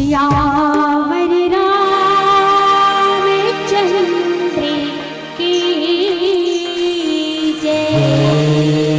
सियावर रामचंद्र की जय।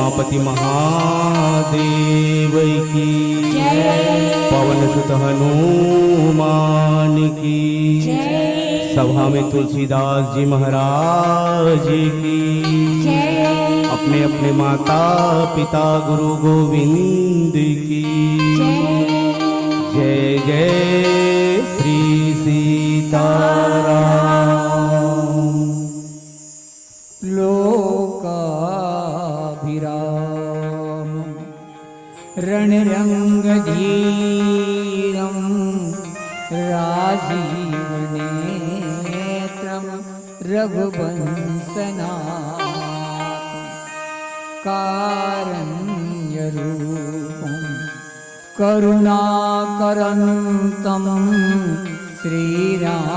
उमापति महादेव की पवन सुत हनुमान की सभा में तुलसीदास जी महाराज की अपने अपने माता पिता गुरु गोविंद की जय जय श्री सीताराम। लोकाभिराम रणरङ्गधीरं राजीवनेत्रं रघुवंशनाथं कारण्यरूपं करुणाकरन्तं श्रीरामचन्द्रं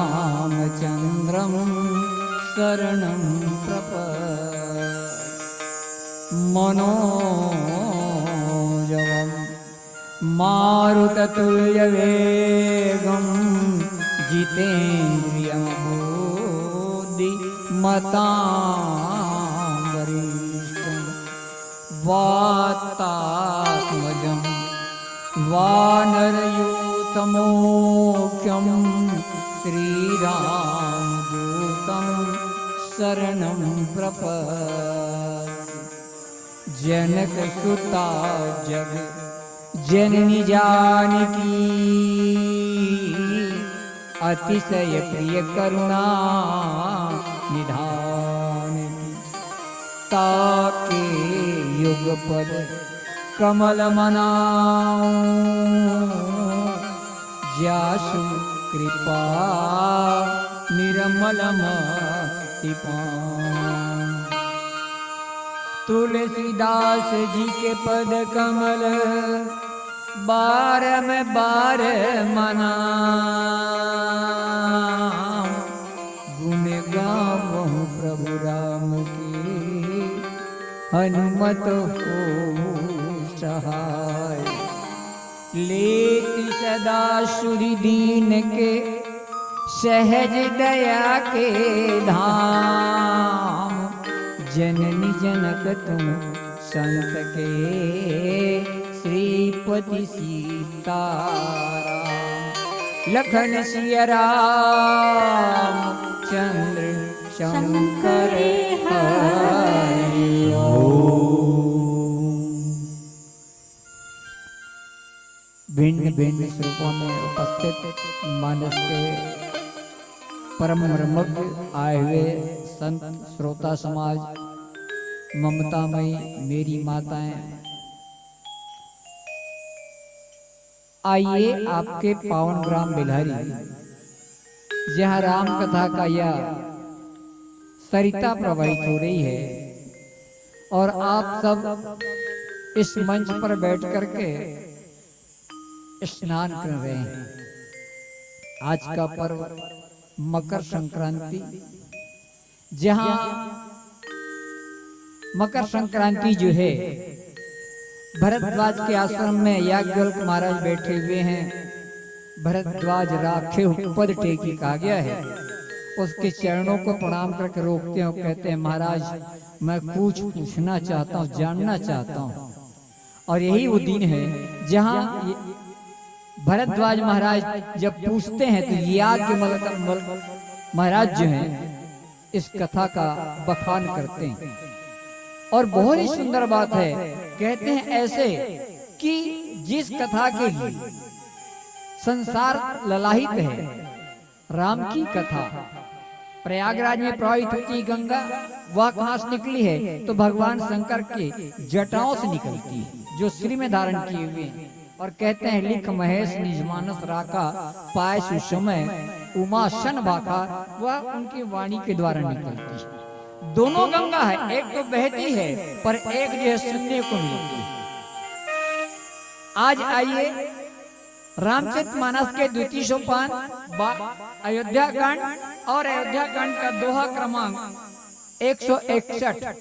शरणं प्रपद्ये। मनोजवं मारुततुल्यवेगं जितेन्द्रियं बुद्धिमतां वरिष्ठं वातात्मजं वानरयूथमोख्यं श्रीरामदूतं शरणं प्रपद्ये। जनकसुता जग जननी जानकी अतिशय प्रिय करुणा निधान की ताके युग पद कमल मनाओ जासु कृपा निर्मल मति पाऊं। तुलसीदास जी के पद कमल बार मनाऊं गुण गावहु प्रभु राम की हनुमत हो सहाय। लेति सदा सुधि दीन के सहज दया के धाम जननी जनक तुम संत के श्रीपति सीताराम। लखन सिया राम चंद्र शंकर हरि ओम। भिन्न भिन्न स्वरूपों में उपस्थित मानस के परम ब्रह्मज्ञ आए हुए संत श्रोता समाज, ममतामयी मेरी माताएं, आइए आपके पावन ग्राम बिलहरी जहाँ राम कथा का यह सरिता प्रवाहित हो रही है और आप सब इस मंच पर बैठ करके स्नान कर रहे हैं। आज का पर्व मकर संक्रांति, जहां मकर संक्रांति जो है भरद्वाज के आश्रम में याज्ञवल्क्य महाराज बैठे हुए हैं। भरद्वाज राखे पद टेकी कहा गया है। उसके चरणों को प्रणाम करके रोकते हैं और कहते हैं महाराज मैं कुछ पूछना चाहता हूँ, जानना चाहता हूँ। और यही वो दिन है जहाँ भरद्वाज महाराज जब पूछते हैं तो याज्ञ महाराज जो हैं इस कथा का बखान करते हैं। और बहुत ही सुंदर बात है, कहते हैं ऐसे कि जिस कथा के लिए संसार ललाहित है, राम की कथा प्रयागराज में प्रवाहित होती गंगा, वह कहां से निकली है तो भगवान शंकर के जटाओं से निकलती है जो श्री में धारण किए हुए हैं। और कहते हैं लिख महेश निज मानस राका पाए सुषमय उमा शन बाका, वह उनकी वाणी के द्वारा निकलती है। दोनों गंगा है, एक तो बहती है पर एक जो है सुनने को मिलती है। आज आइए रामचरितमानस के द्वितीय सोपान अयोध्या कांड और अयोध्या कांड का दोहा क्रमांक 161,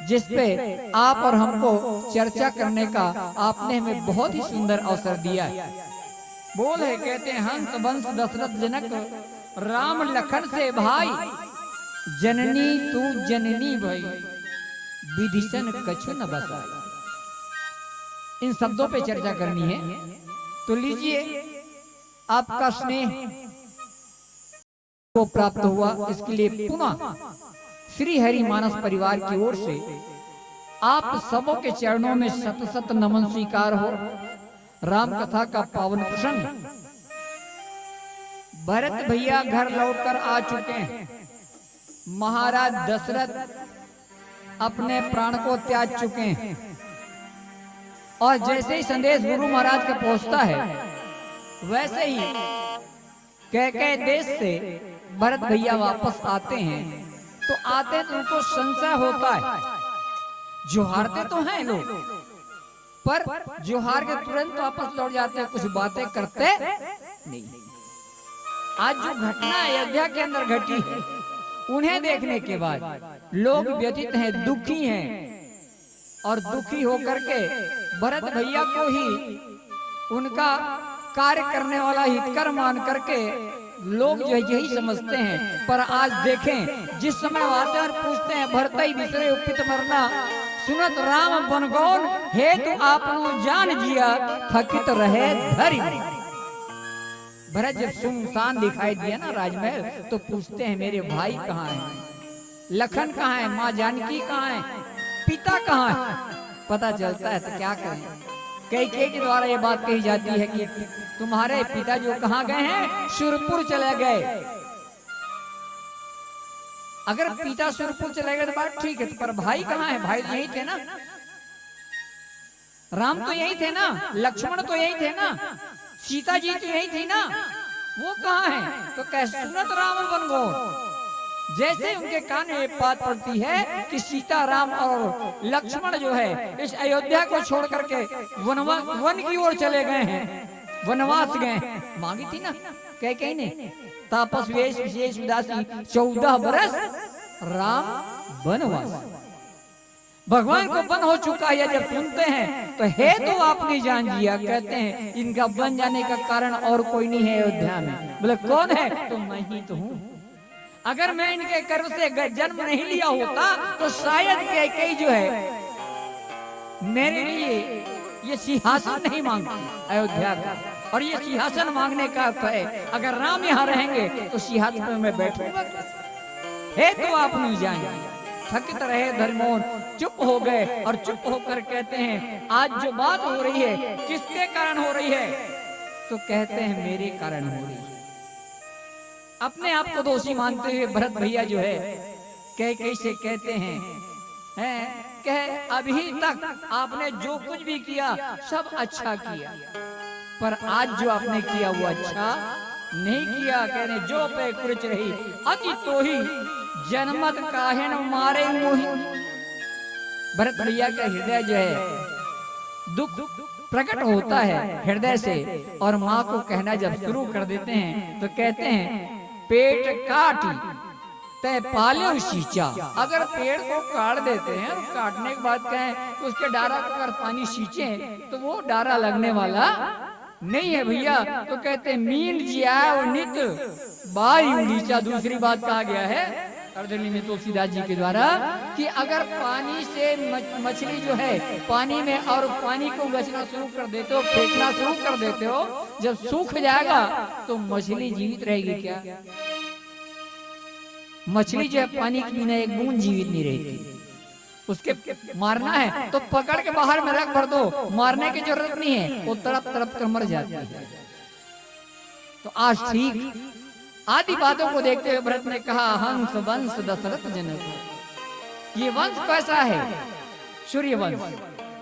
जिसपे आप और हमको चर्चा करने का आपने हमें बहुत ही सुंदर अवसर दिया है। बोल है, कहते हैं हंस वंश दशरथ जनक राम लखन से भाई, जननी तू जननी भाई। विधिशन कछु न बसाई। इन शब्दों पे चर्चा करनी है, तो लीजिए आपका स्नेह को प्राप्त हुआ, इसके लिए पुनः श्री हरि मानस परिवार की ओर से आप सबों के चरणों में सत सत नमन स्वीकार हो। राम कथा का पावन प्रसंग, भरत भैया घर लौटकर आ चुके हैं। महाराज दशरथ अपने प्राण को त्याग चुके हैं और जैसे ही संदेश गुरु महाराज का पहुंचता है, वैसे ही कैकेयी देश से भरत भैया वापस आते हैं। तो आते तो उनको संशय होता है, जोहारते तो हैं लोग, पर जोहार के तुरंत वापस लौट जाते हैं, कुछ बातें करते नहीं। आज जो घटना अयोध्या के अंदर घटी है, उन्हें देखने के बाद लोग व्यथित हैं, दुखी हैं, और दुखी होकर के भरत भैया को ही उनका कार्य करने वाला हितकर मान करके लोग जो है यही समझते हैं। पर आज देखें, जिस समय आते हैं और पूछते हैं, भरतई बिसरे उपित मरना, सुनत राम बनगौन, हेतु आपनो जान जिया, थकित रहे धरि। भरत जब सुनसान दिखाई दिया ना राजमहल, तो पूछते हैं मेरे भाई कहाँ हैं, लखन कहाँ है, माँ जानकी कहाँ है, पिता कहाँ है। पता चलता है तो क्या करें, कैकेयी के द्वारा ये बात कही जाती है कि तुम्हारे पिता जो कहाँ गए हैं, सुरपुर चले गए। अगर पिता सुरपुर चले गए तो बात ठीक है, पर भाई कहाँ है, भाई तो यही थे ना, राम तो यही थे ना, लक्ष्मण तो यही थे ना, सीता जी तो यही थी ना, वो कहाँ है। तो कैसे सुनत राम बन गो, जैसे उनके कान में बात पड़ती है कि सीता राम और लक्ष्मण जो है इस अयोध्या को छोड़ करके वन की ओर चले गए हैं, वनवास गए हैं। मांगी थी ना कैकेयी ने, तापस वेश विशेष उदासी 14 बरस राम वनवास। भगवान को वन हो चुका है, जब सुनते हैं तो हे तो आपने जान जिया। कहते हैं इनका बन जाने का कारण और कोई नहीं है अयोध्या में। बोले कौन है, तो मैं ही तो हूँ। अगर मैं इनके गर्भ से जन्म नहीं लिया होता तो शायद कैकेयी जो है मेरे लिए ये सिंहासन नहीं मांगती अयोध्या का। और ये सिंहासन मांगने का अर्थ है, अगर राम यहाँ रहेंगे तो सिंहासन में मैं बैठूंगा। हे तो आप नहीं जाएंगे, थकित रहे धर्मोन, चुप हो गए। और चुप होकर कहते हैं आज जो बात हो रही है किसके कारण हो रही है, तो कहते हैं मेरे कारण हो रही है। अपने आप को दोषी मानते हुए भरत भैया जो है कैकेयी से कहते हैं कह अभी तक आपने जो कुछ भी किया सब अच्छा किया, पर आज जो आपने किया वो अच्छा नहीं किया। कहने जो पे कुछ रही अति तो ही जनमत काहेन मारे मोहि। भरत भैया का हृदय जो है दुख प्रकट होता है हृदय से, और माँ को कहना जब शुरू कर देते हैं तो कहते हैं पेट काटी तय पाले सींचा। अगर पेड़ को काट देते हैं, काटने के बाद कहें उसके डारा को अगर पानी सींचे तो वो डारा लगने वाला नहीं है भैया। तो कहते मीन जिया नित बाई उड़ीचा। दूसरी बात कहा गया है अर्जुनी में तुलसीदास जी के द्वारा कि अगर पानी से मछली जो है पानी में और पानी को बचना शुरू कर देते हो, फेंकना शुरू कर देते हो, जब सूख जाएगा तो मछली जीवित रहेगी क्या? मछली जो है पानी के बिना एक बूंद जीवित नहीं रहती। उसके मारना है तो पकड़ के बाहर में रख भर दो, मारने की जरूरत नहीं है, वो तड़प तड़प कर मर जाती है। तो आज ठीक आदि बातों को देखते हुए भरत ने कहा हंस वंश दशरथ जनक। ये वंश कैसा है? सूर्य वंश।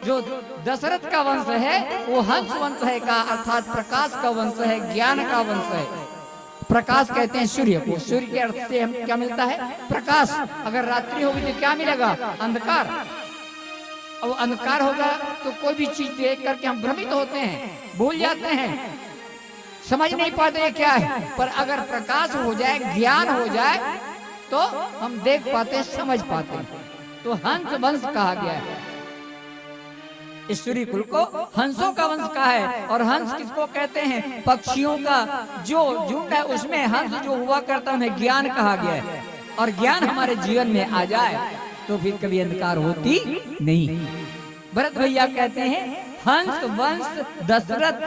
जो दशरथ का वंश है वो हंस वंश है का, अर्थात प्रकाश का वंश है, ज्ञान का वंश है। प्रकाश कहते हैं सूर्य को। सूर्य के अर्थ से हम क्या मिलता है? प्रकाश। अगर रात्रि होगी तो क्या मिलेगा? अंधकार। और अंधकार होगा तो कोई भी चीज देख करके हम भ्रमित होते हैं, भूल जाते हैं, समझ नहीं पाते ये क्या है। पर अगर प्रकाश हो जाए, ज्ञान हो जाए तो हम देख पाते, समझ पाते। तो हंस वंश कहा गया है। इस सूर्य कुल को हंसों का वंश कहा है। और हंस किसको कहते हैं? पक्षियों का जो झुंड है उसमें हंस जो हुआ करता है उन्हें ज्ञान कहा गया है। और ज्ञान हमारे जीवन में आ जाए तो फिर कभी अंधकार होती नहीं। भरत भैया कहते हैं हंस वंश दशरथ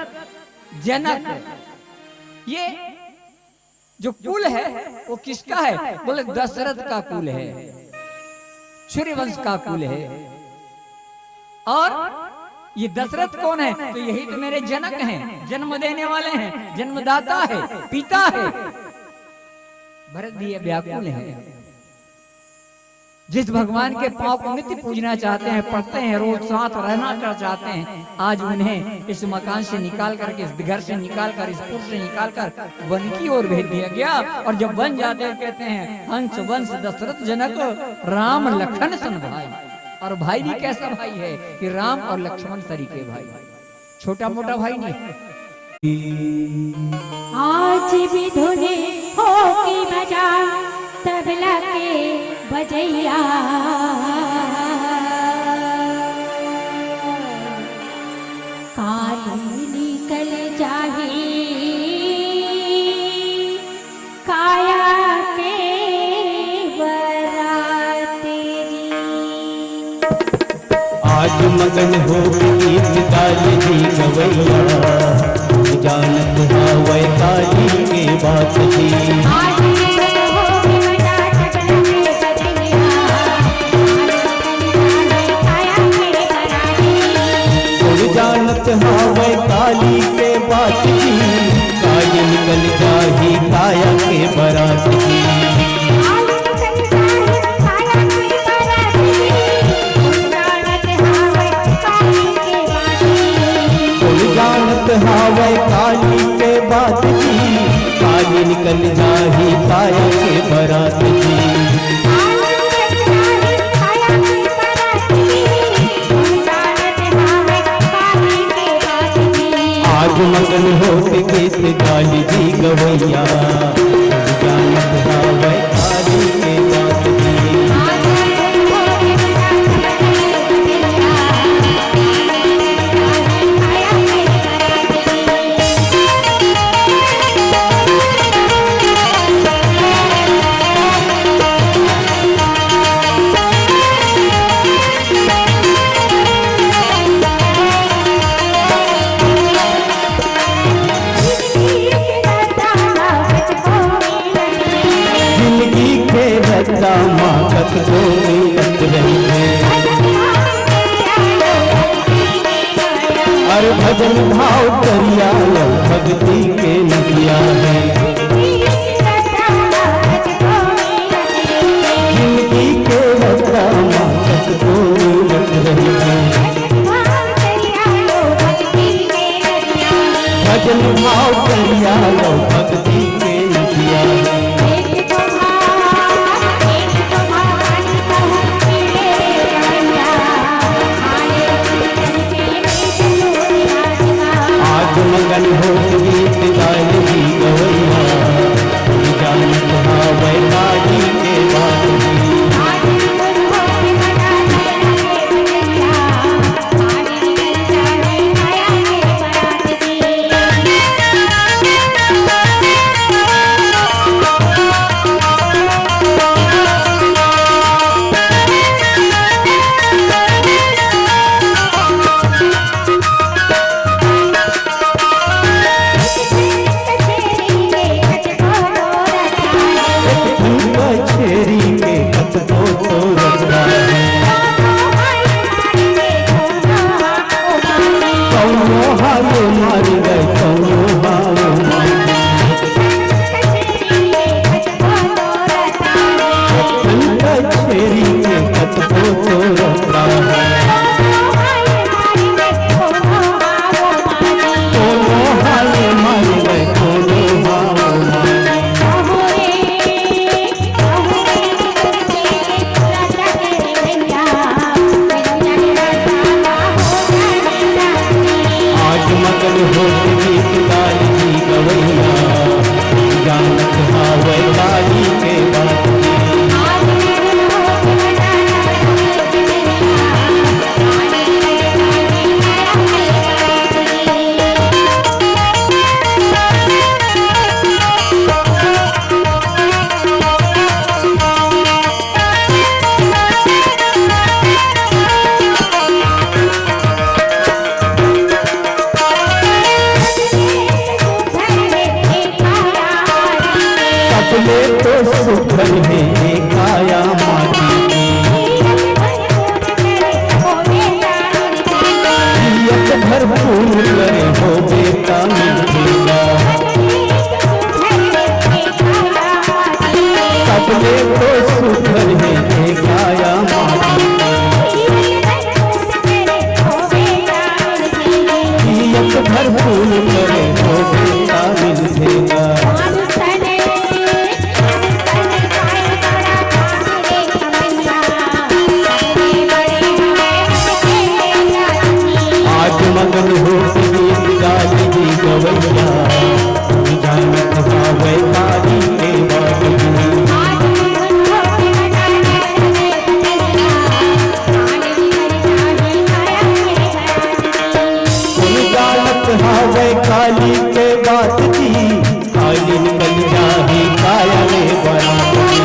जनक, ये जो कुल है वो किसका है? बोले दशरथ का कुल है, सूर्यवंश का कुल है। और ये दशरथ कौन है? तो यही तो मेरे जनक हैं, जन्म देने वाले हैं, जन्मदाता है, पिता है। भरत भी व्याकुल है। जिस भगवान के पांव को नित्य पूजना चाहते हैं, पढ़ते हैं, रोज साथ रहना कर चाहते हैं, आज उन्हें इस मकान से निकाल कर, इस घर से निकाल कर, इस पुर से निकाल कर वन की ओर भेज दिया गया। और जब वन जाते हैं कहते हैं हंस वंश दशरथ जनक राम लखन सन भाई। और भाई भी कैसा भाई है कि राम और लक्ष्मण तरीके भाई, छोटा मोटा भाई नहीं। आज भी धुने हो की बजा तबला के बजैया, काली निकल जाही काया के बराती। आज मगन हो गीत गाय जी गवैया, जानत हावै काली के बात जी। आज जानत हावै काली के बात जी, काय निकल जाही काया के बरात जी। जानत हावै काली के बात जी, काय निकल जाही काया के बरात जी। आज मगन होके गीत गाली जी गवैया, जानत हावै काली के बात जी। माकत को मिलत रही है, और भजन भाव करिया लो भक्ति के नदिया है। जिंदगी के रत्ता माकत को मिलत रही है, भजन भाव करिया लो भक्ति के नदिया है। मगन हो गीत गाय जी गवैया, सुखर है ये काया माटी की। नियत भरपूर करे हो बेटा मिलेगा। सबले को सुखर है ये काया माटी की। नियत भरपूर करे हो बेटा मिलेगा। आज मगन हो गीत गाली दी गवैया, जानत हावै काली के बात की। जानत हावै काली के बात की, काली निकल जाही काया में बरात की।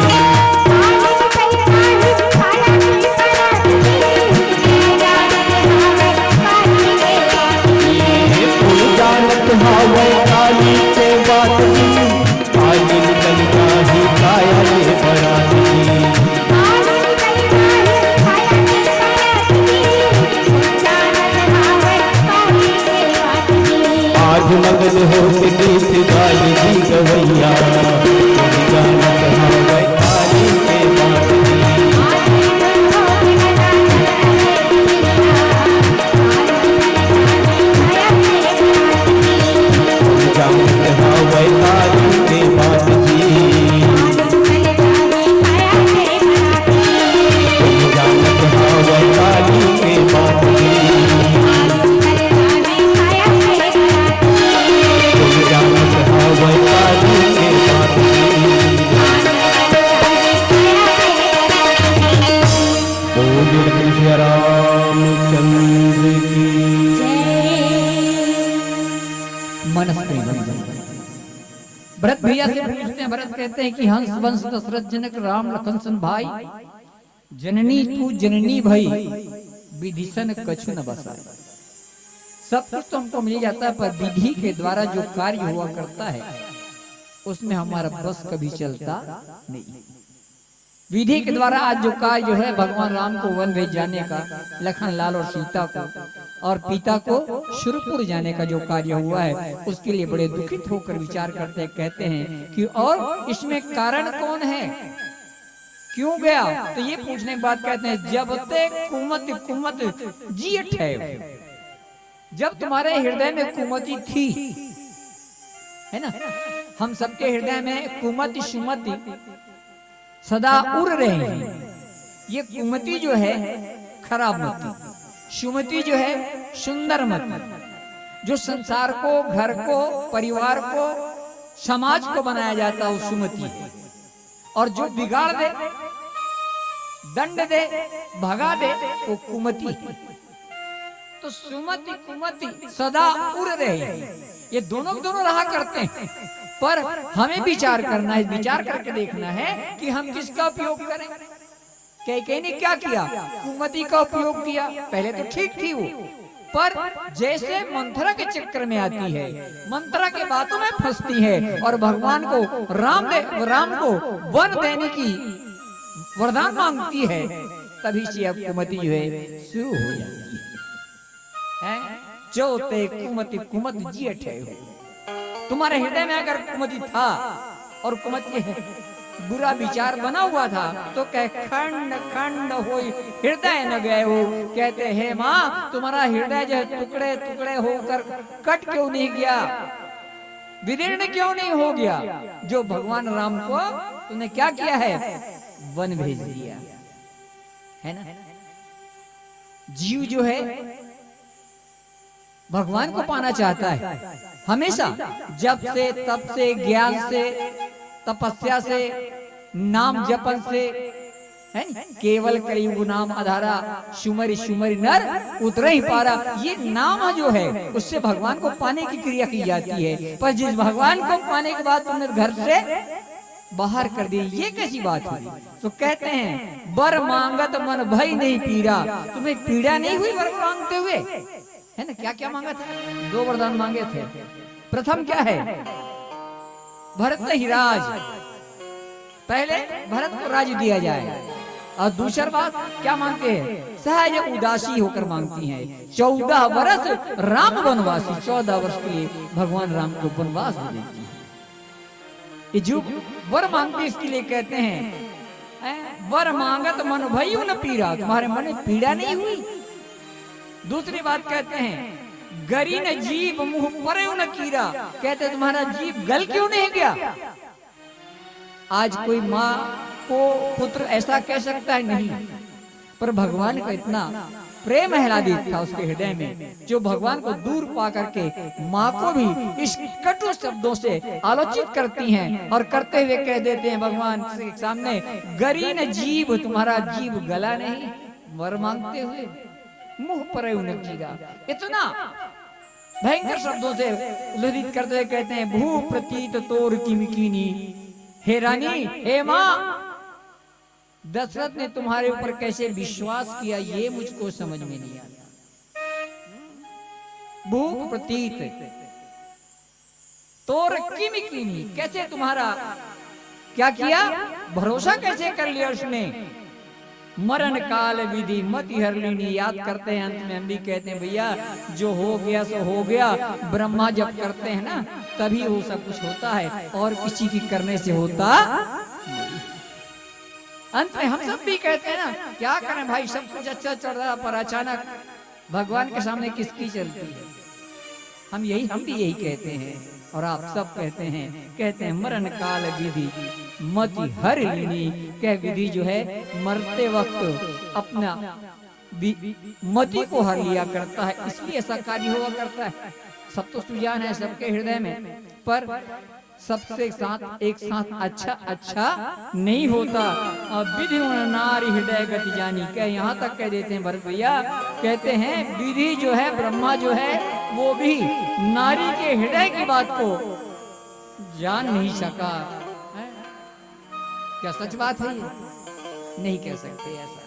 हावै काली के बात की, काली निकल जाही काया में बरात की। आज मगन हो गीत गाली दी गवैया, जानत हावै काली के बात की। जानत हावै काली के बात की। जानत हावै काली के बात की। जानत हावै काली के बात की। बोल कृष्ण रामचंद्र की। मनस्वी भरत भैया से पूछते हैं, भरत कहते हैं कि हंस वंश दशरथ जनक राम लखन सन भाई, जननी तू जननी भई, विधिसन कछु न बसाए। सब कुछ तो हमको मिल जाता है, पर विधि के द्वारा जो कार्य हुआ करता है उसमें हमारा बस कभी चलता नहीं। विधि के द्वारा आज जो कार्य जो है भगवान राम को वन भेज जाने का, लखन लाल और सीता को और पिता को शुरपुर जाने का जो कार्य हुआ है, उसके लिए बड़े दुखित होकर विचार करते हैं। कहते हैं कि और इसमें कारण कौन है, क्यों गया? तो ये पूछने के बाद कहते हैं जब ते कुमत कुमत जियठ है, जब तुम्हारे हृदय में कुमति थी, है ना, हम सबके हृदय में कुमति सुमति सदा उड़ रहे हैं। ये कुमति जो है खराब मति, सुमति जो है सुंदर मति, जो संसार को, घर को, परिवार को, समाज को बनाया जाता है वो सुमति है। और जो बिगाड़ दे, दंड दे, भगा दे वो कुमति है। तो सुमति कुमति सदा उड़ रहे हैं, ये दोनों रहा करते हैं। पर हमें विचार करना है, विचार करके देखना है कि हम किसका उपयोग करें। कैकेयी ने क्या किया? कुमति का उपयोग किया। पहले तो ठीक थी वो, पर जैसे मंथरा के चक्कर में आती है, मंथरा के बातों में फंसती है और भगवान को राम को वन देने की वरदान मांगती है, तभी से अब कुमति जो है शुरू हो जाती है। जो ते कुमति कुमत जियठ है, तुम्हारे हृदय में अगर कुमति था और कुमति बुरा विचार बना हुआ था तो कह खंड खंड होई हृदय न गए हो। कहते हैं माँ तुम्हारा हृदय जो टुकड़े टुकड़े होकर कट क्यों नहीं गया, विदीर्ण क्यों नहीं हो गया? जो भगवान राम को तुमने क्या किया है? वन भेज दिया है ना। जीव जो है भगवान को पाना चाहता है हमेशा, जब से तब से, ज्ञान से, तपस्या से, नाम जपन से, है केवल कलयुग नाम आधारा, सुमरि सुमरि नर उतरे ही पारा। ये नाम जो है उससे भगवान को पाने की क्रिया की जाती है। पर जिस भगवान को पाने के बाद तुमने घर से बाहर कर दी, ये कैसी बात हुई? तो कहते हैं बर मांगत मन भई नहीं पीड़ा। तुम्हें पीड़ा नहीं हुई वर मांगते हुए, है ना। क्या क्या मांगा था? 2 वरदान मांगे थे। प्रथम क्या है? भरत हिराज, पहले भरत को राज्य दिया जाए, और दूसरा बात क्या मांगते हैं, सहज उदासी होकर मांगती हैं 14 वर्ष राम वनवासी, 14 वर्ष के लिए भगवान राम को वनवास दे देती है। ये जो वर मांगते इसके लिए कहते हैं वर मांगत मन भयु न पीड़ा, तुम्हारे मन में पीड़ा नहीं हुई। दूसरी बात कहते हैं गरी न जीव मुंह पर न कीड़ा, कहते तुम्हारा जीव गल क्यों नहीं गया। आज कोई माँ को पुत्र ऐसा कह सकता है नहीं, पर भगवान का इतना प्रेम आह्लादित था उसके हृदय में, जो भगवान को दूर पा करके माँ को भी इस कटु शब्दों से आलोचित करती हैं और करते हुए कह देते हैं भगवान के सामने गरी न जीव, तुम्हारा जीव गला नहीं। वर मांगते हुए मुंह पर न कीड़ा, इतना भयंकर शब्दों से उल्लंघित करते हुए कहते हैं भू प्रतीत तोर किमिकीनी, हे रानी हे माँ, दशरथ ने तुम्हारे ऊपर कैसे विश्वास किया ये मुझको समझ में नहीं आता। भूख प्रतीत तोर किमिकीनी, कैसे तुम्हारा क्या किया, भरोसा कैसे कर लिया उसने। मरण काल विधि मति हरलिनी, याद करते हैं अंत में हम भी कहते हैं भैया जो हो गया सो हो गया, ब्रह्मा जब करते हैं ना तभी वो सब कुछ होता है, और किसी की करने से होता। अंत में हम सब भी कहते हैं ना क्या करें भाई, सब कुछ अच्छा चल रहा पर अचानक भगवान के सामने किसकी चलती है। हम भी यही कहते हैं और आप सब कहते हैं मरण काल विधि मति हर लीनी, कह विधि जो है मरते वक्त अपना मति को हर लिया करता है, इसलिए ऐसा कार्य हुआ करता है। सब तो सुजान है सबके हृदय में, पर सबसे साथ एक साथ अच्छा नहीं होता। और विधि नारी हृदय गति जानी, क्या यहाँ तक कह देते हैं भरत भैया, कहते हैं विधि जो है ब्रह्मा जो है वो भी नारी के हृदय की बात को जान नहीं सका। क्या सच बात है ये? नहीं कह सकते ऐसा।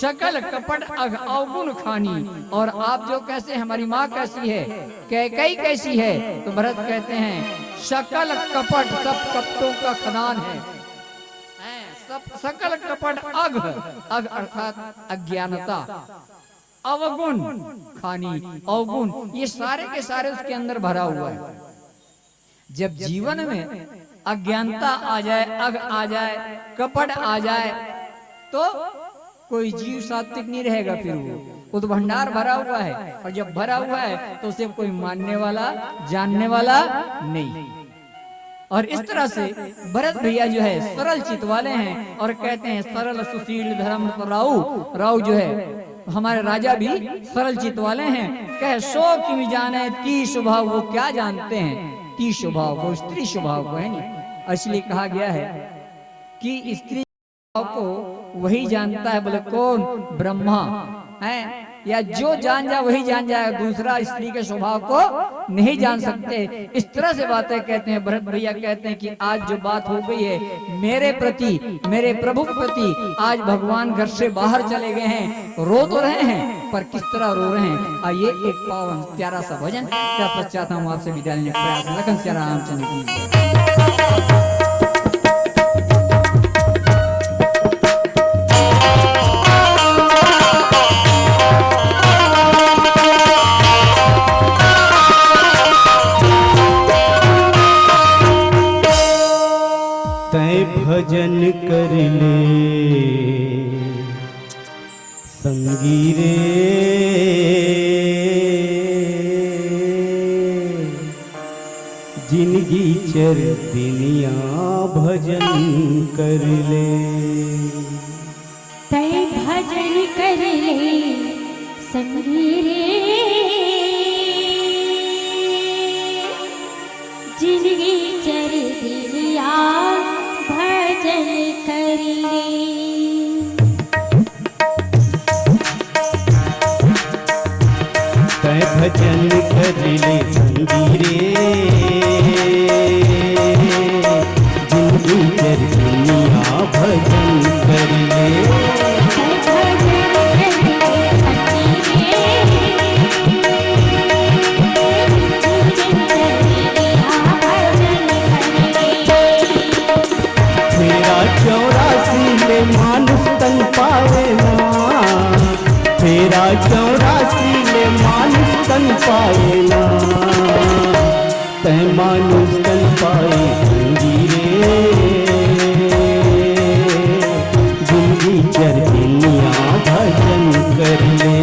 शकल कपट अवगुण खानी, और आप जो कैसे हमारी माँ कैसी है, कैकई कैसी है, तो भरत कहते हैं शकल कपट सब कपटों का खदान है, सब सकल कपट अघ अर्थात अज्ञानता, अवगुण खानी अवगुण, ये सारे के सारे उसके अंदर भरा हुआ है। जब जीवन में अज्ञानता आ जाए, अघ आ जाए, कपट आ जाए, तो कोई जीव सात्विक नहीं रहेगा। फिर वो तो भंडार भरा हुआ है, और जब भरा हुआ है तो उसे कोई मानने वाला जानने वाला नहीं। और इस तरह से भरत भैया जो है सरल चित वाले हैं, और कहते हैं सरल सुशील धर्म राऊ जो है हमारे राजा भी सरल चित वाले हैं। कह सो कि जाने ती स्वभाव, वो क्या जानते हैं ती स्वभाव को, स्त्री स्वभाव को, है नहीं। इसलिए कहा गया है कि स्त्री को वही जानता है, बोले कौन, ब्रह्मा है, या जो जान जाए वही जान जाए, दूसरा स्त्री के स्वभाव को नहीं जान सकते। इस तरह से बातें कहते हैं भरत भैया, कहते हैं कि आज जो बात हो गई है मेरे प्रति, मेरे प्रभु के प्रति, आज भगवान घर से बाहर चले गए हैं, रो तो रहे हैं पर किस तरह रो रहे हैं। आइए एक पावन प्यारा सा भजन क्या पश्चात हम आपसे विदा लेने का प्रयास। लखन श्री रामचंद्र भजन कर ले संगी रे, जिंदगी चर दिनिया भजन कर ले। तय भजन कर ले संगी रे, जिंदगी चर दिनिया भजन कर ले। तय भजन कर ले संगी रे, जिंदगी चर दुनिया भजन कर ले। तेरा चौरासी ले मानुष तन पाए ना, फेरा 84 ले मानुष तन पाए ना, तय मानुष तन पाए संगी रे, जिंदगी चरनिया भजन कर ले।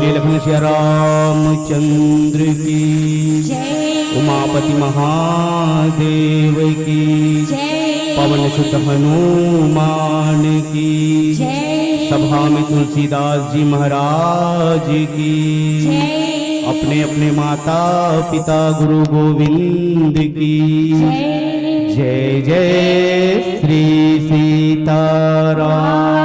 बोले लखन सिया रामचंद्र की, जय उमापति महादेव की, जय पवन सुत हनुमान की, जय सभा में तुलसीदास जी महाराज की, जय अपने अपने माता पिता गुरु गोविंद की। जय जय जय श्री सीताराम।